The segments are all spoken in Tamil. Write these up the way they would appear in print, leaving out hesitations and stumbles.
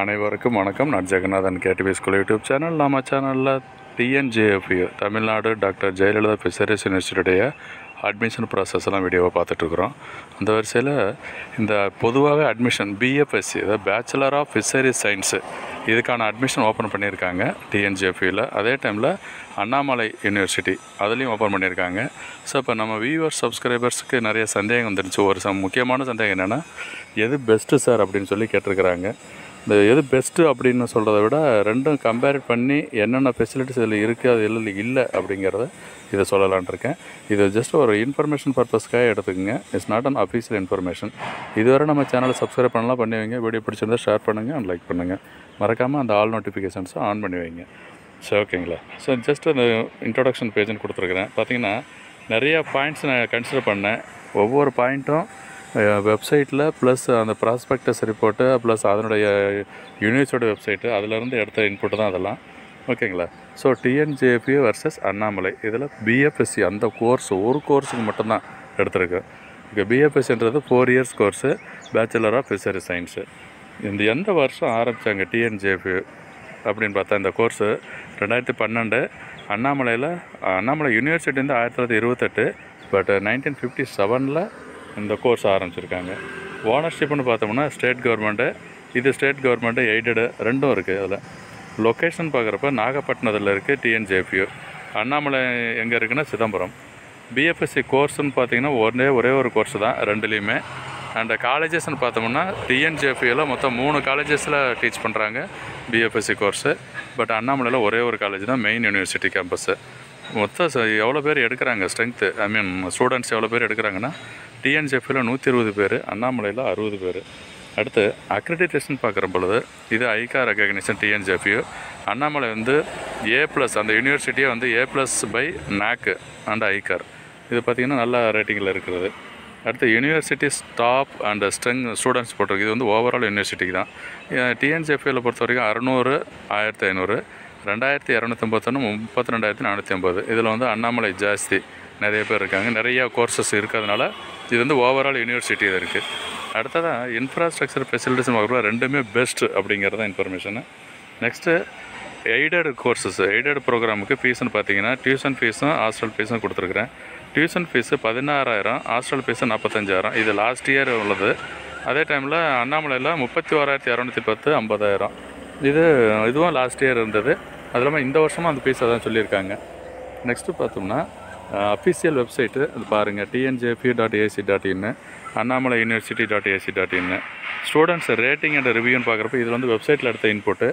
அனைவருக்கும் வணக்கம். நான் Jeganathan KTV school YouTube channel. நம்ம சேனலில் TNJFU Tamil Nadu doctor Jayalalithaa fisheries யூனிவர்சிட்டியுடைய அட்மிஷன் ப்ராசஸ்லாம் வீடியோவை பார்த்துட்ருக்குறோம். அந்த வரிசையில் இந்த பொதுவாக அட்மிஷன் பிஎஃப்எஸ்சி அதாவது பேச்சுலர் ஆஃப் ஃபிஷரிஸ் சயின்ஸு இதுக்கான அட்மிஷன் ஓப்பன் பண்ணியிருக்காங்க டிஎன்ஜேஎஃப்யூவில். அதே டைமில் அண்ணாமலை யூனிவர்சிட்டி அதுலேயும் ஓப்பன் பண்ணியிருக்காங்க. ஸோ இப்போ நம்ம வியூவர்ஸ் சப்ஸ்கிரைபர்ஸுக்கு நிறைய சந்தேகம் வந்துருச்சு. ஒரு முக்கியமான சந்தேகம் என்னென்னா, எது பெஸ்ட்டு சார் அப்படின்னு சொல்லி கேட்டிருக்கிறாங்க. இந்த எது பெஸ்ட்டு அப்படின்னு சொல்கிறத விட ரெண்டும் கம்பேர் பண்ணி என்னென்ன ஃபெசிலிட்டிஸ் இதில் இருக்குது, அது எல்லாம் இல்லை அப்படிங்கிறத இதை சொல்லலான் இருக்கேன். இது ஜஸ்ட் ஒரு இன்ஃபர்மேஷன் பர்பஸ்க்காக எடுத்துக்கோங்க. It's not an official information. இதுவரை நம்ம சேனலை சப்ஸ்கிரைப் பண்ணலாம், பண்ணி வைங்க. வீடியோ பிடிச்சிருந்தால் ஷேர் பண்ணுங்கள் அண்ட் லைக் பண்ணுங்கள். மறக்காமல் அந்த ஆல் நோட்டிஃபிகேஷன்ஸை ஆன் பண்ணி வைங்க. ஸோ ஓகேங்களா. ஸோ ஜஸ்ட் அந்த இன்ட்ரொடக்ஷன் பேஜ்னு கொடுத்துருக்குறேன். பார்த்திங்கன்னா நிறைய பாயிண்ட்ஸ் நான் கன்சிடர் பண்ணேன். ஒவ்வொரு பாயிண்ட்டும் வெப்சைட்டில் ப்ளஸ் அந்த ப்ராஸ்பெக்டஸ் ரிப்போர்ட்டு ப்ளஸ் அதனுடைய யூனிவர்சிட்டியோட வெப்சைட்டு அதிலேருந்து எடுத்த இன்புட்டு தான் அதெல்லாம். ஓகேங்களா. ஸோ டிஎன்ஜேஎஃப்யூ வர்சஸ் அண்ணாமலை இதில் பிஎஃப்எஸ்சி அந்த ஒரு கோர்ஸுக்கு மட்டும்தான் எடுத்திருக்கு. இங்கே பிஎஃப்எஸ்சின்றது 4 years course, bachelor of fishery science. இந்த எந்த வருஷம் ஆரம்பித்தாங்க டிஎன்ஜேஎஃப்யூ அப்படின்னு பார்த்தா இந்த கோர்ஸு 2012. அண்ணாமலை யூனிவர்சிட்டி வந்து 1928. பட் 1957 இந்த கோர்ஸ் ஆரம்பிச்சிருக்காங்க. ஓனர்ஷிப்னு பார்த்தோம்னா ஸ்டேட் கவர்மெண்ட்டு, இது ஸ்டேட் கவர்மெண்ட்டு எய்டடு ரெண்டும் இருக்குது. அதில் லொக்கேஷன் பார்க்குறப்ப நாகப்பட்டினத்தில் இருக்குது டிஎன்ஜேஎஃப்யூ. அண்ணாமலை எங்கே இருக்குன்னா சிதம்பரம். பிஎஃப்எஸ்சி கோர்ஸுன்னு பார்த்தீங்கன்னா ஒரே ஒரு கோர்ஸ் தான் ரெண்டுலேயுமே. அண்ட் காலேஜஸ்ன்னு பார்த்தோம்னா டிஎன்ஜேஎஃப்யூவில் மொத்தம் 3 காலேஜஸில் டீச் பண்ணுறாங்க பிஎஃப்எஸ்சி கோர்ஸு. பட் அண்ணாமலையில் ஒரே ஒரு காலேஜ் தான் மெயின் யூனிவர்சிட்டி கேம்பஸ்ஸு. மொத்தம் எவ்வளோ பேர் எடுக்கிறாங்க ஸ்ட்ரென்த்து, ஸ்டூடெண்ட்ஸ் எவ்வளோ பேர் எடுக்கிறாங்கன்னா டிஎன்ஜேஎஃப்யூவில் 120 பேர், அண்ணாமலையில் 60 பேர். அடுத்து அக்ரெடிட்டேஷன் பார்க்குற பொழுது இது ஐகா ரெகக்னிஷன் டிஎன்ஜேஎஃப்யூ. அண்ணாமலை வந்து A+ அந்த யூனிவர்சிட்டியே வந்து A+/NAAC அண்ட் ஐகார். இது பார்த்திங்கன்னா நல்ல ரேட்டிங்கில் இருக்கிறது. அடுத்து யூனிவர்சிட்டி ஸ்டாஃப் அண்ட் ஸ்டூடெண்ட்ஸ் போட்டிருக்கு. இது வந்து ஓவரால் யூனிவர்சிட்டிக்கு தான். டிஎன்ஜேஎஃப்யூவில் பொறுத்த வரைக்கும் 600, 1500, 2251, 32,450. இதில் வந்து அண்ணாமலை ஜாஸ்தி, நிறைய பேர் இருக்காங்க, நிறையா கோர்சஸ் இருக்கிறதுனால இது வந்து ஓவரால் யூனிவர்சிட்டி இது இருக்குது. அடுத்ததாக இன்ஃப்ராஸ்ட்ரக்சர் ஃபெசிலிட்டிஸ் பார்க்குறப்ப ரெண்டுமே பெஸ்ட்டு அப்படிங்கிறது தான் information. Next aided courses, aided ப்ரோக்ராமுக்கு ஃபீஸ்னு பார்த்தீங்கன்னா டியூஷன் ஃபீஸும் ஹாஸ்டல் ஃபீஸும் கொடுத்துருக்குறேன். Tuition fees 16,000, hostel fees 45,000. இது லாஸ்ட் இயர் உள்ளது. அதே டைமில் அண்ணாமலையில் 31,210, 50,000. இதுவும் லாஸ்ட் இயர் இருந்தது. அது இல்லாமல் இந்த வருஷமும் அந்த ஃபீஸை தான் சொல்லியிருக்காங்க. நெக்ஸ்ட்டு பார்த்தோம்னா அஃபிஷியல் வெப்சைட்டு அது பாருங்கள், tnjfu.ac.in, அண்ணாமலை யூனிவர்சிட்டி.ac.in. ஸ்டூடெண்ட்ஸ் ரேட்டிங் அண்ட் ரிவ்யூன்னு பார்க்குறப்ப இதில் வந்து வெப்சைட்டில் எடுத்த இன்புட்டு.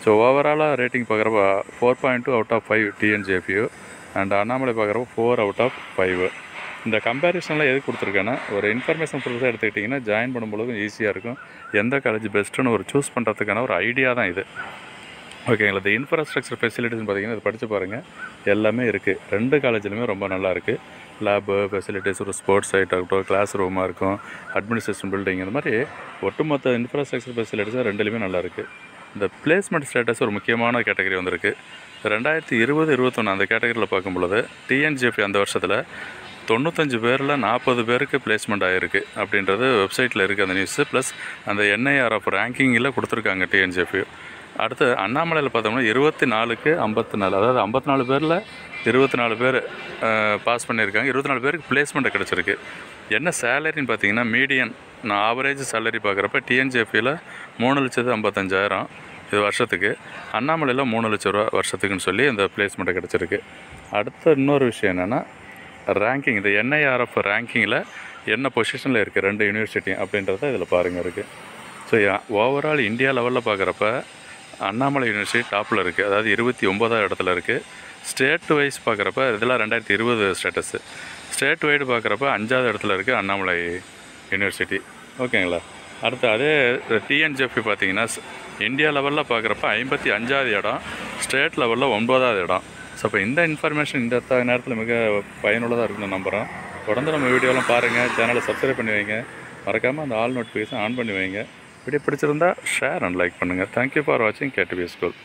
ஸோ ஓவராலாக ரேட்டிங் பார்க்குறப்ப 4.2 out of 5 TNJFU and Annamalai பார்க்குறப்ப 4 out of 5. இந்த கம்பேரிசனில் எது கொடுத்துருக்கேன்னா ஒரு இன்ஃபர்மேஷன் ப்ரொசஸாக எடுத்துக்கிட்டிங்கன்னா ஜாயின் பண்ணும்போது ஈஸியாக இருக்கும். எந்த காலேஜ் பெஸ்ட்டுன்னு ஒரு சூஸ் பண்ணுறதுக்கான ஒரு ஐடியா தான் இது. ஓகேங்களா. இந்த இன்ஃப்ராஸ்ட்ரக்சர் ஃபெசிலிட்டிஸ்னு பார்த்தீங்கன்னா இது படித்து பாருங்கள், எல்லாமே இருக்குது. 2 காலேஜ்லையுமே ரொம்ப நல்லா இருக்குது. லேபு ஃபெசிலிட்டிஸ், ஒரு ஸ்போர்ட்ஸ் சைட் ஆகட்டும், கிளாஸ் ரூமாக இருக்கும், அட்மினிஸ்ட்ரேஷன் பில்டிங், இந்த மாதிரி ஒட்டுமொத்த இன்ஃப்ராஸ்ட்ரக்சர் ஃபெசிலிட்டிஸாக 2லேயுமே நல்லா இருக்குது. இந்த பிளேஸ்மெண்ட் ஸ்டேட்டஸ் ஒரு முக்கியமான கேட்டகரி வந்திருக்கு. 2020-21 அந்த கேட்டகரியில் பார்க்கும்பொழுது டிஎன்ஜேஎஃப்யூ அந்த வருஷத்தில் 95 பேரில் 40 பேருக்கு பிளேஸ்மெண்ட் ஆகிருக்கு அப்படின்றது வெப்சைட்டில் இருக்குது அந்த நியூஸு. ப்ளஸ் அந்த NIRF ரேங்கிங்கில் கொடுத்துருக்காங்க டிஎன்ஜேஎஃப்யூ. அடுத்து அண்ணாமலையில் பார்த்தோம்னா 24க்கு 54, அதாவது 54 பேரில் 24 பேர் பாஸ் பண்ணியிருக்காங்க. 24 பேருக்கு பிளேஸ்மெண்ட்டை கிடச்சிருக்கு. என்ன சேலரின்னு பார்த்தீங்கன்னா மீடியன் ஆவரேஜ் சேலரி பார்க்குறப்ப டிஎன்ஜேஎஃப்யூவில் 3,55,000 இது வருஷத்துக்கு, அண்ணாமலையில் 3 லட்ச ரூபா வருஷத்துக்குன்னு சொல்லி இந்த பிளேஸ்மெண்ட்டை கிடச்சிருக்கு. அடுத்த இன்னொரு விஷயம் என்னென்னா ரேங்கிங், இந்த NIRF ரேங்கிங்கில் என்ன பொசிஷனில் இருக்குது 2 யூனிவர்சிட்டி அப்படின்றத இதில் பாருங்கள் இருக்குது. ஸோ ஓவரால் இந்தியா லெவலில் பார்க்குறப்ப அண்ணாமலை யூனிவர்சிட்டி டாப்பில் இருக்குது, அதாவது 29வது இடத்துல இருக்குது. ஸ்டேட் வைஸ் பார்க்குறப்ப இதெல்லாம் 2020 ஸ்டேட்டஸு. ஸ்டேட் வைடு பார்க்குறப்ப 5வது இடத்துல இருக்குது அண்ணாமலை யூனிவர்சிட்டி. ஓகேங்களா. அடுத்து அதே டிஎன்ஜேஎஃப்யூ பார்த்தீங்கன்னா இந்தியா லெவலில் பார்க்குறப்ப 55வது இடம், ஸ்டேட் லெவலில் 9வது இடம். ஸோ இப்போ இந்த இன்ஃபர்மேஷன் இந்த நேரத்தில் மிக பயனுள்ளதாக இருக்குன்னு நம்புகிறோம். தொடர்ந்து நம்ம வீடியோலாம் பாருங்கள், சேனலை சப்ஸ்கிரைப் பண்ணி வைங்க, மறக்காமல் அந்த ஆல் நோட்டிஃபிகேஷன் ஆன் பண்ணி வைங்க. வீடியோ பிடிச்சிருந்தா ஷேர் அண்ட் லைக் பண்ணுங்கள். தேங்க்யூ ஃபார் வாட்சிங் கேடிவி ஸ்கூல்.